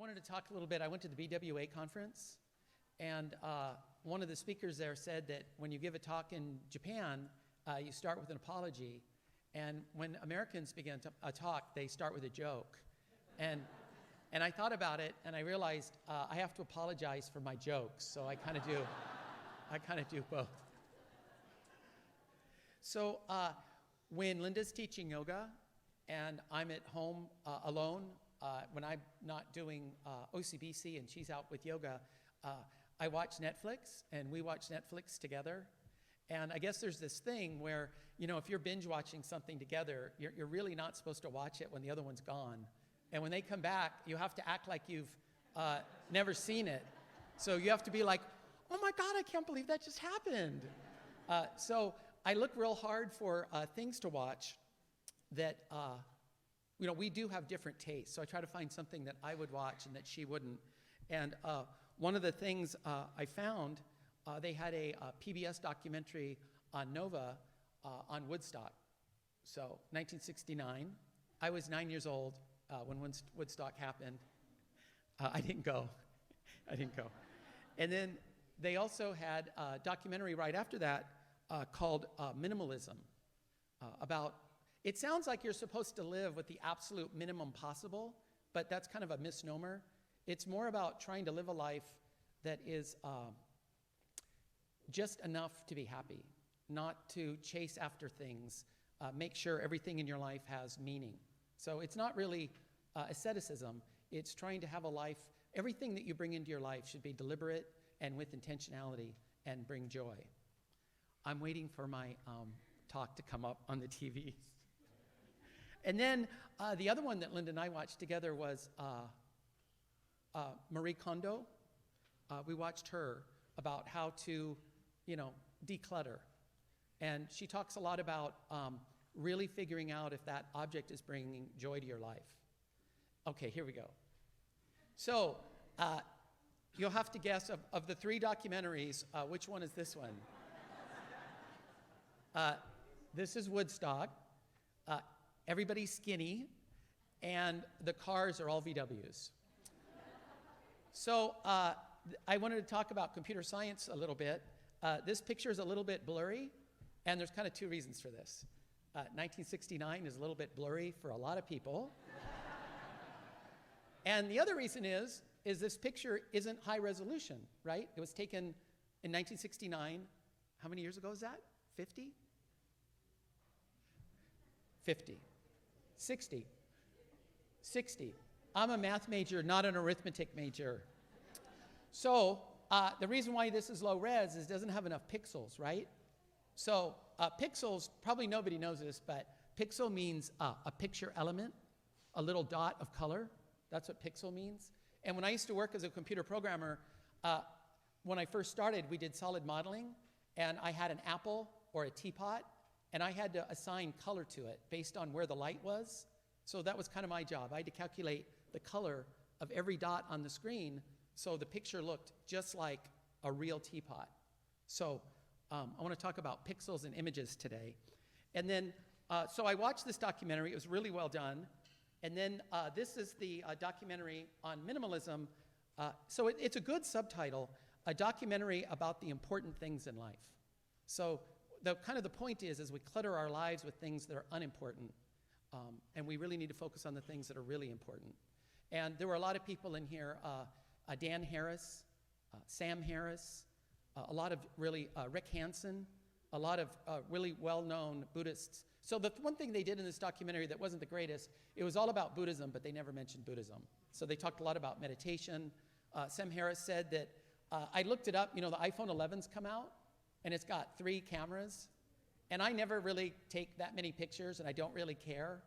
wanted to talk a little bit. I went to the BWA conference, and one of the speakers there said that when you give a talk in Japan, you start with an apology, and when Americans begin a talk, they start with a joke. And I thought about it, and I realized I have to apologize for my jokes, so I kind of do. I kind of do both. So when Linda's teaching yoga, and I'm at home alone, when I'm not doing OCBC and she's out with yoga, I watch Netflix, and we watch Netflix together. And I guess there's this thing where, you know, if you're binge watching something together, you're really not supposed to watch it when the other one's gone. And when they come back, you have to act like you've never seen it. So you have to be like, oh my God, I can't believe that just happened. So I look real hard for things to watch that, you know, we do have different tastes. So I try to find something that I would watch and that she wouldn't. And one of the things I found, they had a PBS documentary on Nova on Woodstock. So 1969, I was 9 years old when Woodstock happened. I didn't go. I didn't go. And then they also had a documentary right after that called Minimalism, about, it sounds like you're supposed to live with the absolute minimum possible, but that's kind of a misnomer. It's more about trying to live a life that is just enough to be happy, not to chase after things, make sure everything in your life has meaning. So it's not really asceticism, it's trying to have a life, everything that you bring into your life should be deliberate and with intentionality and bring joy. I'm waiting for my talk to come up on the TV. And then the other one that Linda and I watched together was Marie Kondo. We watched her about how to, you know, declutter. And she talks a lot about really figuring out if that object is bringing joy to your life. Okay, here we go. So you'll have to guess of the three documentaries, which one is this one? This is Woodstock. Everybody's skinny, and the cars are all VWs. So I wanted to talk about computer science a little bit. This picture is a little bit blurry, and there's kind of two reasons for this. 1969 is a little bit blurry for a lot of people. And the other reason is this picture isn't high resolution, right? It was taken in 1969. How many years ago is that? 50? 50. 60. 60. I'm a math major, not an arithmetic major. So the reason why this is low res is it doesn't have enough pixels, right? So pixels, probably nobody knows this, but pixel means a picture element, a little dot of color. That's what pixel means. And when I used to work as a computer programmer, when I first started, we did solid modeling, and I had an apple or a teapot, and I had to assign color to it based on where the light was. So that was kind of my job. I had to calculate the color of every dot on the screen so the picture looked just like a real teapot. So I want to talk about pixels and images today. And then, so I watched this documentary. It was really well done. And then this is the documentary on minimalism. So it's a good subtitle, a documentary about the important things in life. So the point is we clutter our lives with things that are unimportant. And we really need to focus on the things that are really important. And there were a lot of people in here, Dan Harris, Sam Harris, a lot of really, Rick Hansen, a lot of really well-known Buddhists. So the one thing they did in this documentary that wasn't the greatest, it was all about Buddhism, but they never mentioned Buddhism. So they talked a lot about meditation. Sam Harris said that, I looked it up, you know, the iPhone 11's come out, and it's got 3 cameras. And I never really take that many pictures, and I don't really care.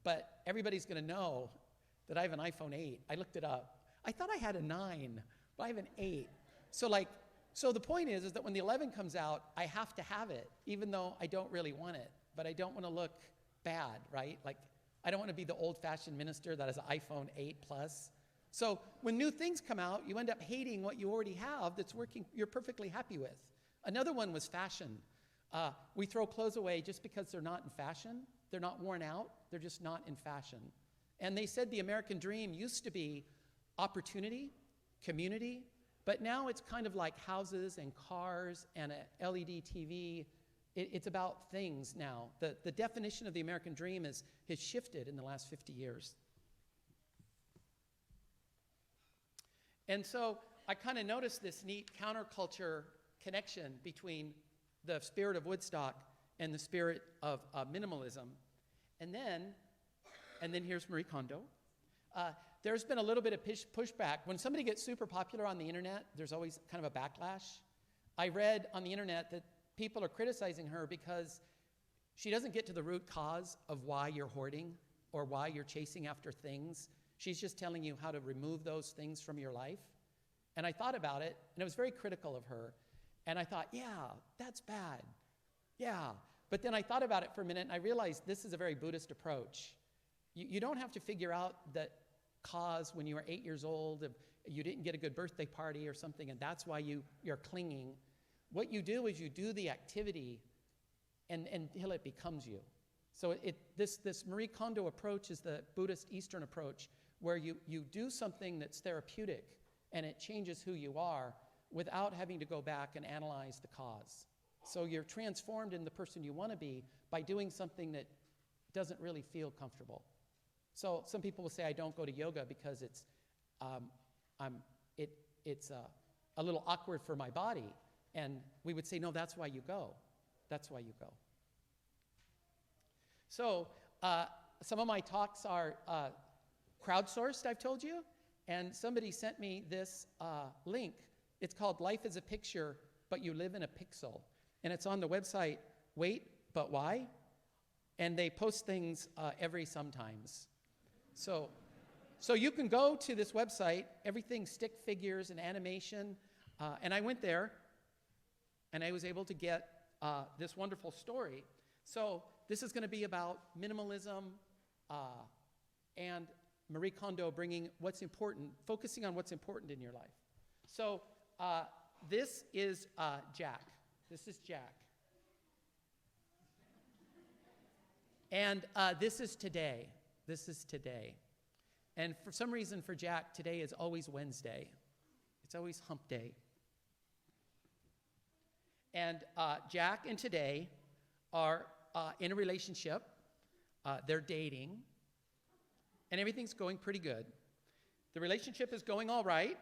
But everybody's going to know that I have an iPhone 8. I looked it up. I thought I had a 9, but I have an 8. So the point is that when the 11 comes out, I have to have it, even though I don't really want it. But I don't want to look bad, right? Like, I don't want to be the old-fashioned minister that has an iPhone 8 Plus. So when new things come out, you end up hating what you already have that's working, you're perfectly happy with. Another one was fashion. We throw clothes away just because they're not in fashion. They're not worn out. They're just not in fashion. And they said the American dream used to be opportunity, community, but now it's kind of like houses and cars and a LED TV. It's about things now. The definition of the American dream has shifted in the last 50 years. And so I kind of noticed this neat counterculture connection between the spirit of Woodstock and the spirit of minimalism. And then here's Marie Kondo. There's been a little bit of pushback. When somebody gets super popular on the internet, there's always kind of a backlash. I read on the internet that people are criticizing her because she doesn't get to the root cause of why you're hoarding or why you're chasing after things. She's just telling you how to remove those things from your life. And I thought about it, and I was very critical of her. And I thought, yeah, that's bad. Yeah. But then I thought about it for a minute, and I realized this is a very Buddhist approach. You don't have to figure out the cause when you were 8 years old, if you didn't get a good birthday party or something, and that's why you're clinging. What you do is you do the activity until it becomes you. So this Marie Kondo approach is the Buddhist Eastern approach, where you do something that's therapeutic, and it changes who you are without having to go back and analyze the cause. So you're transformed in the person you want to be by doing something that doesn't really feel comfortable. So some people will say, I don't go to yoga because it's a little awkward for my body. And we would say, no, that's why you go. That's why you go. So some of my talks are crowdsourced, I've told you. And somebody sent me this link. It's called Life is a Picture, but You Live in a Pixel. And it's on the website, Wait, But Why? And they post things every sometimes. So you can go to this website, everything's stick figures and animation. And I went there, and I was able to get this wonderful story. So this is going to be about minimalism and Marie Kondo bringing what's important, focusing on what's important in your life. So this is Jack. This is Jack. And this is today. This is today. And for some reason for Jack, today is always Wednesday. It's always hump day. And Jack and today are in a relationship. They're dating. And everything's going pretty good. The relationship is going all right.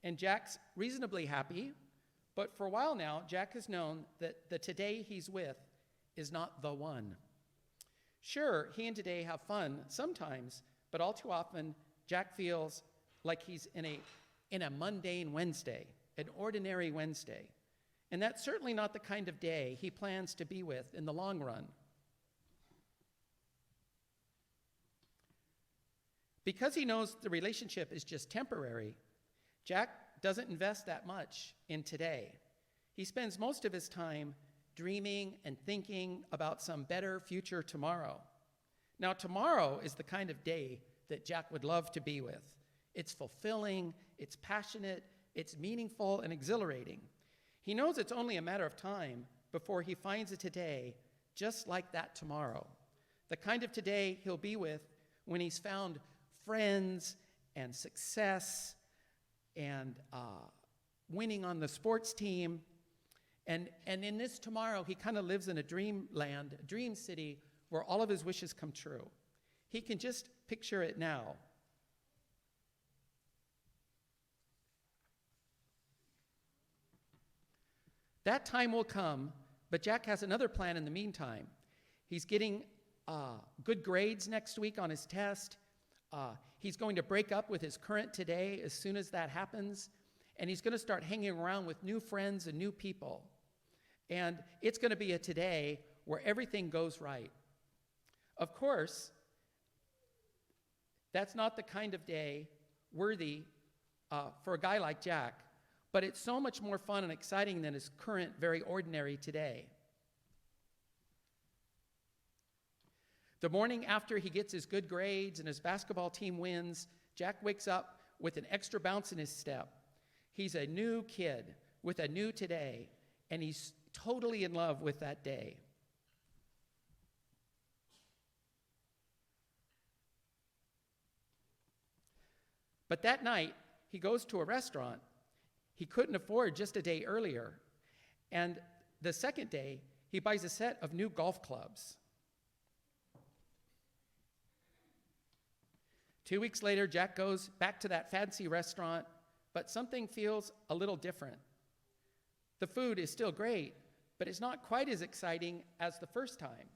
And Jack's reasonably happy. But for a while now, Jack has known that the today he's with is not the one. Sure, he and today have fun sometimes, but all too often, Jack feels like he's in a mundane Wednesday, an ordinary Wednesday. And that's certainly not the kind of day he plans to be with in the long run. Because he knows the relationship is just temporary, Jack doesn't invest that much in today. He spends most of his time dreaming and thinking about some better future tomorrow. Now, tomorrow is the kind of day that Jack would love to be with. It's fulfilling, it's passionate, it's meaningful and exhilarating. He knows it's only a matter of time before he finds a today just like that tomorrow. The kind of today he'll be with when he's found friends and success and winning on the sports team. And in this tomorrow, he kind of lives in a dreamland, a dream city where all of his wishes come true. He can just picture it now. That time will come, but Jack has another plan in the meantime. He's getting good grades next week on his test. He's going to break up with his current today as soon as that happens. And he's going to start hanging around with new friends and new people. And it's going to be a today where everything goes right. Of course, that's not the kind of day worthy for a guy like Jack, but it's so much more fun and exciting than his current, very ordinary today. The morning after he gets his good grades and his basketball team wins, Jack wakes up with an extra bounce in his step. He's a new kid with a new today, and he's totally in love with that day. But that night, he goes to a restaurant he couldn't afford just a day earlier. And the second day, he buys a set of new golf clubs. 2 weeks later, Jack goes back to that fancy restaurant, but something feels a little different. The food is still great, but it's not quite as exciting as the first time.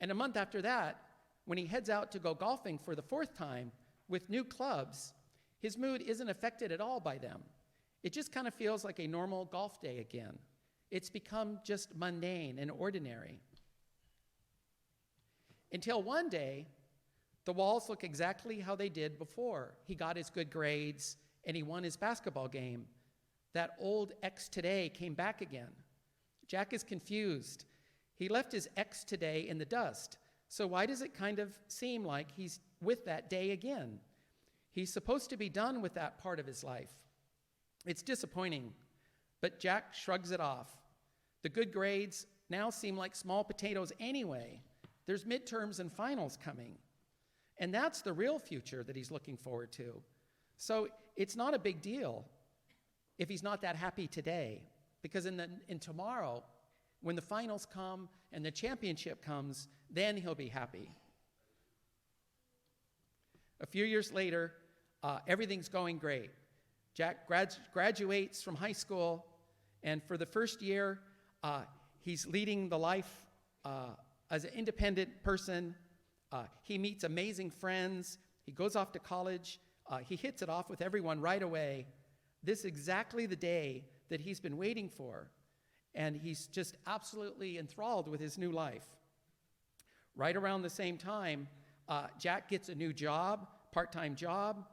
And a month after that, when he heads out to go golfing for the fourth time with new clubs, his mood isn't affected at all by them. It just kind of feels like a normal golf day again. It's become just mundane and ordinary. Until one day, the walls look exactly how they did before. He got his good grades and he won his basketball game. That old ex today came back again. Jack is confused. He left his ex today in the dust. So why does it kind of seem like he's with that day again? He's supposed to be done with that part of his life. It's disappointing, but Jack shrugs it off. The good grades now seem like small potatoes anyway. There's midterms and finals coming. And that's the real future that he's looking forward to. So it's not a big deal if he's not that happy today, because in tomorrow, when the finals come and the championship comes, then he'll be happy. A few years later, everything's going great. Jack graduates from high school, and for the first year, he's leading the life as an independent person. He meets amazing friends. He goes off to college. He hits it off with everyone right away. This is exactly the day that he's been waiting for, and he's just absolutely enthralled with his new life. Right around the same time, Jack gets a new job, part-time job,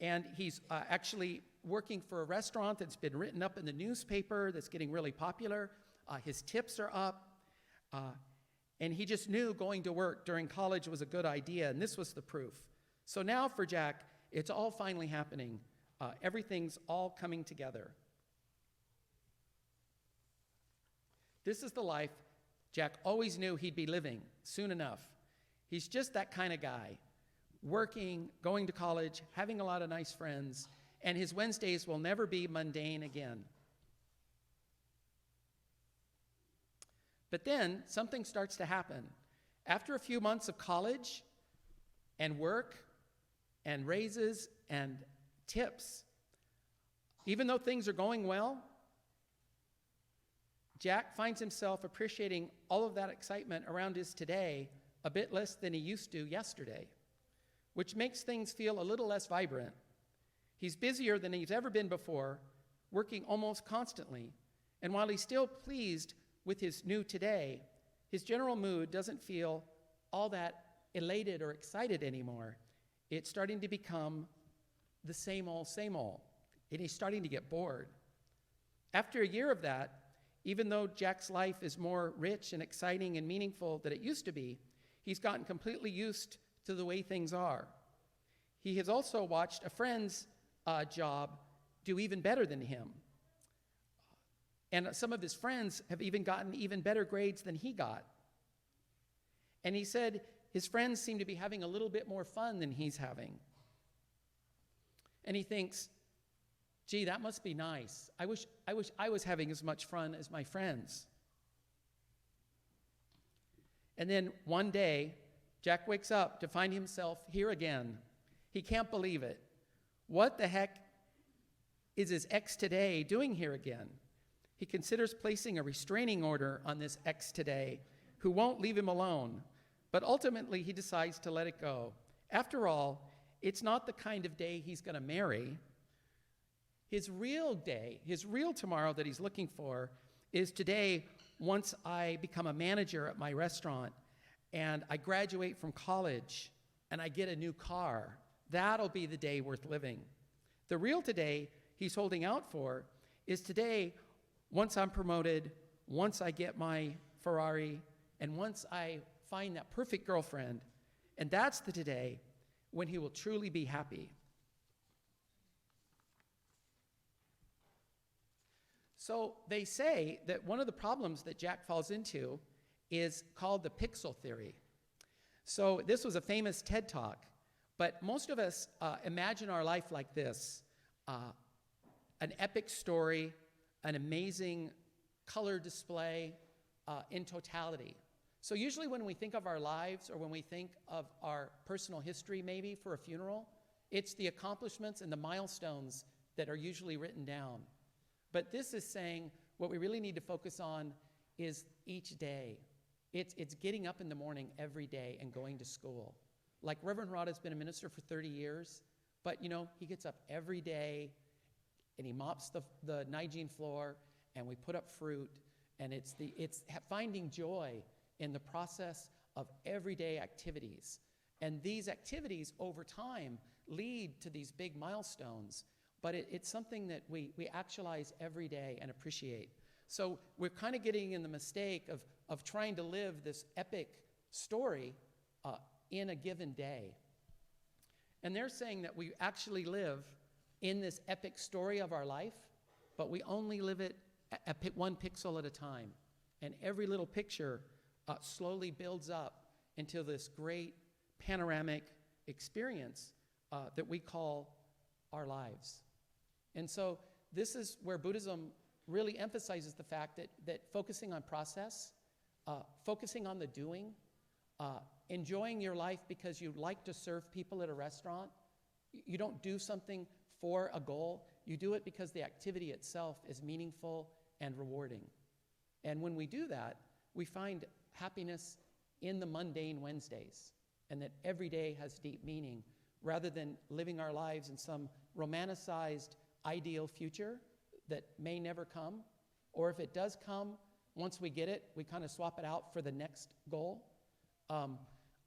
and he's actually working for a restaurant that's been written up in the newspaper that's getting really popular. His tips are up, and he just knew going to work during college was a good idea, and this was the proof. So now for Jack, it's all finally happening. Everything's all coming together. This is the life Jack always knew he'd be living soon enough. He's just that kind of guy, working, going to college, having a lot of nice friends, and his Wednesdays will never be mundane again. But then something starts to happen. After a few months of college and work and raises and tips, even though things are going well, Jack finds himself appreciating all of that excitement around his today a bit less than he used to yesterday, which makes things feel a little less vibrant. He's busier than he's ever been before, working almost constantly, and while he's still pleased with his new today, his general mood doesn't feel all that elated or excited anymore. It's starting to become the same old, and he's starting to get bored. After a year of that, even though Jack's life is more rich and exciting and meaningful than it used to be, he's gotten completely used to the way things are. He has also watched a friend's job do even better than him. And some of his friends have even gotten even better grades than he got. And he said his friends seem to be having a little bit more fun than he's having. And he thinks, gee, that must be nice. I wish I was having as much fun as my friends. And then one day, Jack wakes up to find himself here again. He can't believe it. What the heck is his ex today doing here again? He considers placing a restraining order on this ex today who won't leave him alone, but ultimately he decides to let it go. After all, it's not the kind of day he's going to marry. His real day, his real tomorrow that he's looking for is today once I become a manager at my restaurant and I graduate from college and I get a new car. That'll be the day worth living. The real today he's holding out for is today once I'm promoted, once I get my Ferrari, and once I find that perfect girlfriend. And that's the today when he will truly be happy. So they say that one of the problems that Jack falls into is called the pixel theory. So this was a famous TED Talk But most of us imagine our life like this, an epic story, an amazing color display in totality. So usually when we think of our lives or when we think of our personal history maybe for a funeral, it's the accomplishments and the milestones that are usually written down. But this is saying what we really need to focus on is each day. It's getting up in the morning every day and going to school. Like Reverend Rod has been a minister for 30 years, but he gets up every day and he mops the Nigene floor and we put up fruit, and it's finding joy in the process of everyday activities. And these activities over time lead to these big milestones, but it's something that we actualize every day and appreciate. So we're kind of getting in the mistake of trying to live this epic story in a given day. And they're saying that we actually live in this epic story of our life, but we only live it one pixel at a time. And every little picture slowly builds up into this great panoramic experience that we call our lives. And so this is where Buddhism really emphasizes the fact that focusing on process, focusing on the doing, enjoying your life because you like to serve people at a restaurant. You don't do something for a goal. You do it because the activity itself is meaningful and rewarding. And when we do that, we find happiness in the mundane Wednesdays, and that every day has deep meaning, rather than living our lives in some romanticized ideal future that may never come, or if it does come, once we get it, we kind of swap it out for the next goal.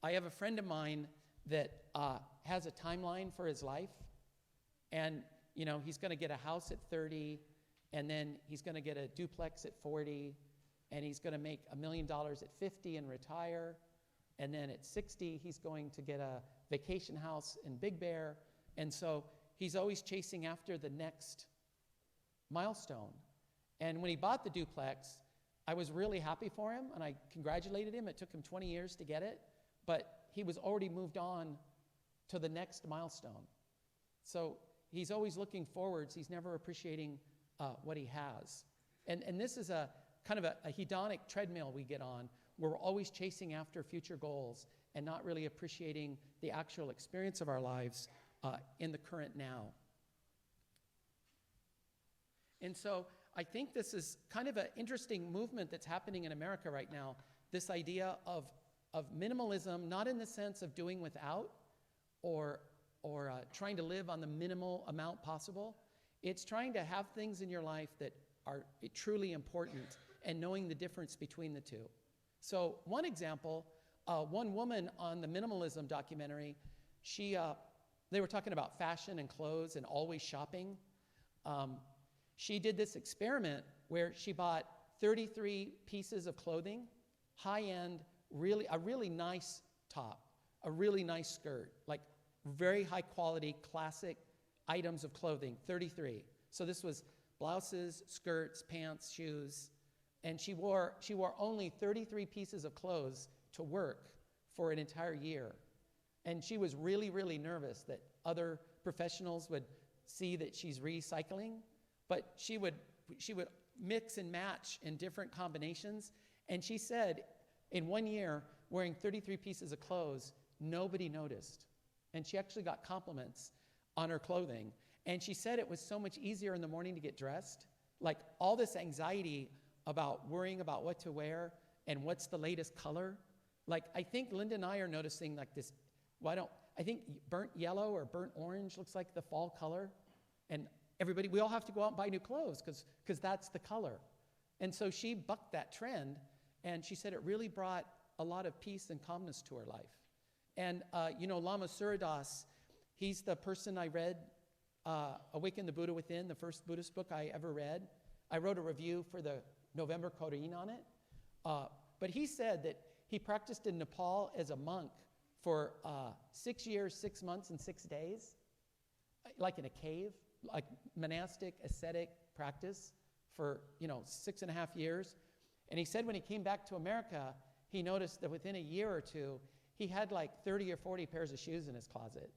I have a friend of mine that has a timeline for his life, and he's going to get a house at 30, and then he's going to get a duplex at 40, and he's going to make $1 million at 50 and retire, and then at 60 he's going to get a vacation house in Big Bear. And so he's always chasing after the next milestone. And when he bought the duplex, I was really happy for him, and I congratulated him. It took him 20 years to get it, but he was already moved on to the next milestone. So he's always looking forwards. He's never appreciating what he has. And this is a kind of a hedonic treadmill we get on, where we're always chasing after future goals and not really appreciating the actual experience of our lives in the current now. And so I think this is kind of an interesting movement that's happening in America right now, this idea of minimalism, not in the sense of doing without or trying to live on the minimal amount possible. It's trying to have things in your life that are truly important and knowing the difference between the two. So one example, one woman on the minimalism documentary, they were talking about fashion and clothes and always shopping. She did this experiment where she bought 33 pieces of clothing, high-end, a really nice top, a really nice skirt, like very high-quality, classic items of clothing, 33. So this was blouses, skirts, pants, shoes, and she wore only 33 pieces of clothes to work for an entire year. And she was really, really nervous that other professionals would see that she's recycling, but she would mix and match in different combinations. And she said, in 1 year, wearing 33 pieces of clothes, nobody noticed. And she actually got compliments on her clothing. And she said it was so much easier in the morning to get dressed. Like all this anxiety about worrying about what to wear and what's the latest color. Like I think Linda and I are noticing like this, I think burnt yellow or burnt orange looks like the fall color. And we all have to go out and buy new clothes because that's the color. And so she bucked that trend, and she said it really brought a lot of peace and calmness to her life. And Lama Suridas, he's the person I read Awaken the Buddha Within, the first Buddhist book I ever read. I wrote a review for the November Korean on it. But he said that he practiced in Nepal as a monk for 6 years, 6 months, and 6 days, like in a cave, like monastic, ascetic practice for 6.5 years. And he said when he came back to America, he noticed that within a year or two, he had like 30 or 40 pairs of shoes in his closet.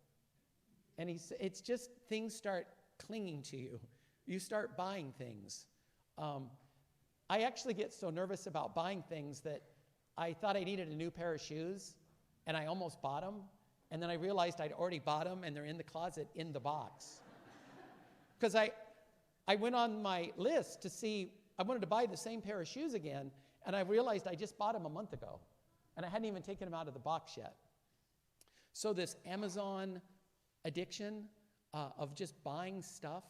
And it's just things start clinging to you. You start buying things. I actually get so nervous about buying things that I thought I needed a new pair of shoes, and I almost bought them. And then I realized I'd already bought them, and they're in the closet in the box. Because I went on my list to see, I wanted to buy the same pair of shoes again, and I realized I just bought them a month ago, and I hadn't even taken them out of the box yet. So this Amazon addiction of just buying stuff,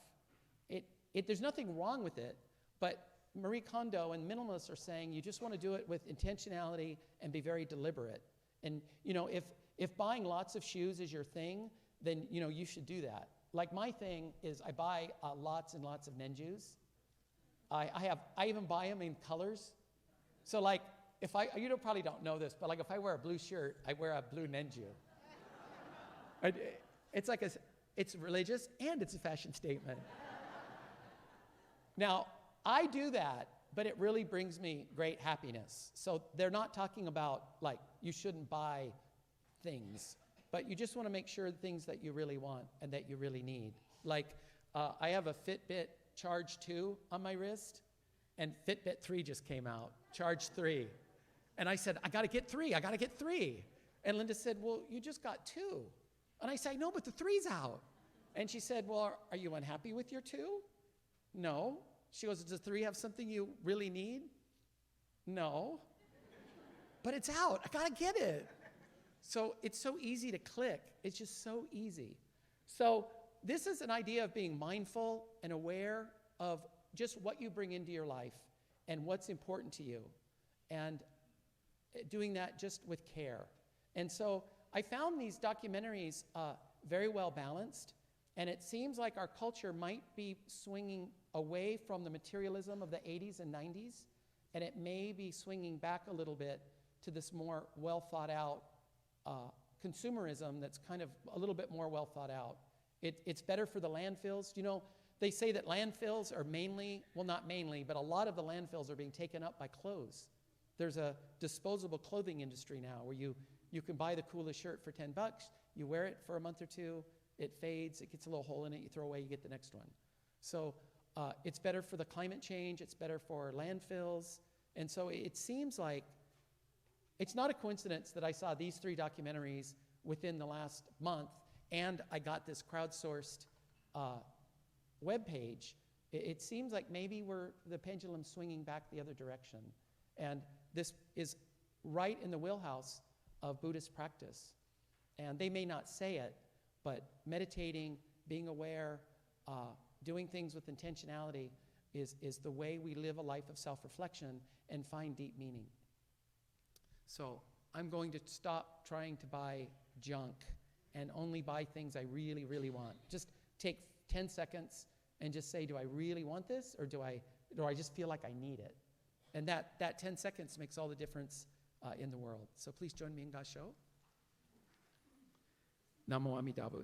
there's nothing wrong with it, but Marie Kondo and minimalists are saying you just want to do it with intentionality and be very deliberate. And if buying lots of shoes is your thing, then you should do that. Like my thing is I buy lots and lots of Nenjus. I even buy them in colors. So like you probably don't know this, but like if I wear a blue shirt, I wear a blue Nenju. It's religious and it's a fashion statement. Now, I do that, but it really brings me great happiness. So they're not talking about like you shouldn't buy things, but you just want to make sure the things that you really want and that you really need. Like I have a Fitbit Charge 2 on my wrist, and Fitbit 3 just came out, Charge 3. And I said, I got to get 3. And Linda said, well, you just got 2. And I said, no, but the 3's out. And she said, well, are you unhappy with your 2? No. She goes, does 3 have something you really need? No. But it's out. I got to get it. So it's so easy to click. It's just so easy. So this is an idea of being mindful and aware of just what you bring into your life and what's important to you, and doing that just with care. And so I found these documentaries very well balanced, and it seems like our culture might be swinging away from the materialism of the 80s and 90s, and it may be swinging back a little bit to this more well thought out consumerism that's kind of a little bit more well thought out. It's better for the landfills. They say that landfills are mainly, well, not mainly, but a lot of the landfills are being taken up by clothes. There's a disposable clothing industry now where you can buy the coolest shirt for $10. You wear it for a month or two, it fades, it gets a little hole in it, you throw away, you get the next one. So it's better for the climate change, it's better for landfills. And so it seems like it's not a coincidence that I saw these 3 documentaries within the last month, and I got this crowdsourced webpage. It seems like maybe the pendulum's swinging back the other direction. And this is right in the wheelhouse of Buddhist practice. And they may not say it, but meditating, being aware, doing things with intentionality is the way we live a life of self-reflection and find deep meaning. So I'm going to stop trying to buy junk and only buy things I really, really want. Just take 10 seconds and just say, do I really want this, or do I just feel like I need it? And that 10 seconds makes all the difference in the world. So please join me in Gasho. Namo Amitabha.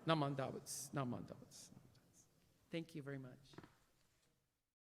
Naman Davuts. Naman Davuts. Thank you very much.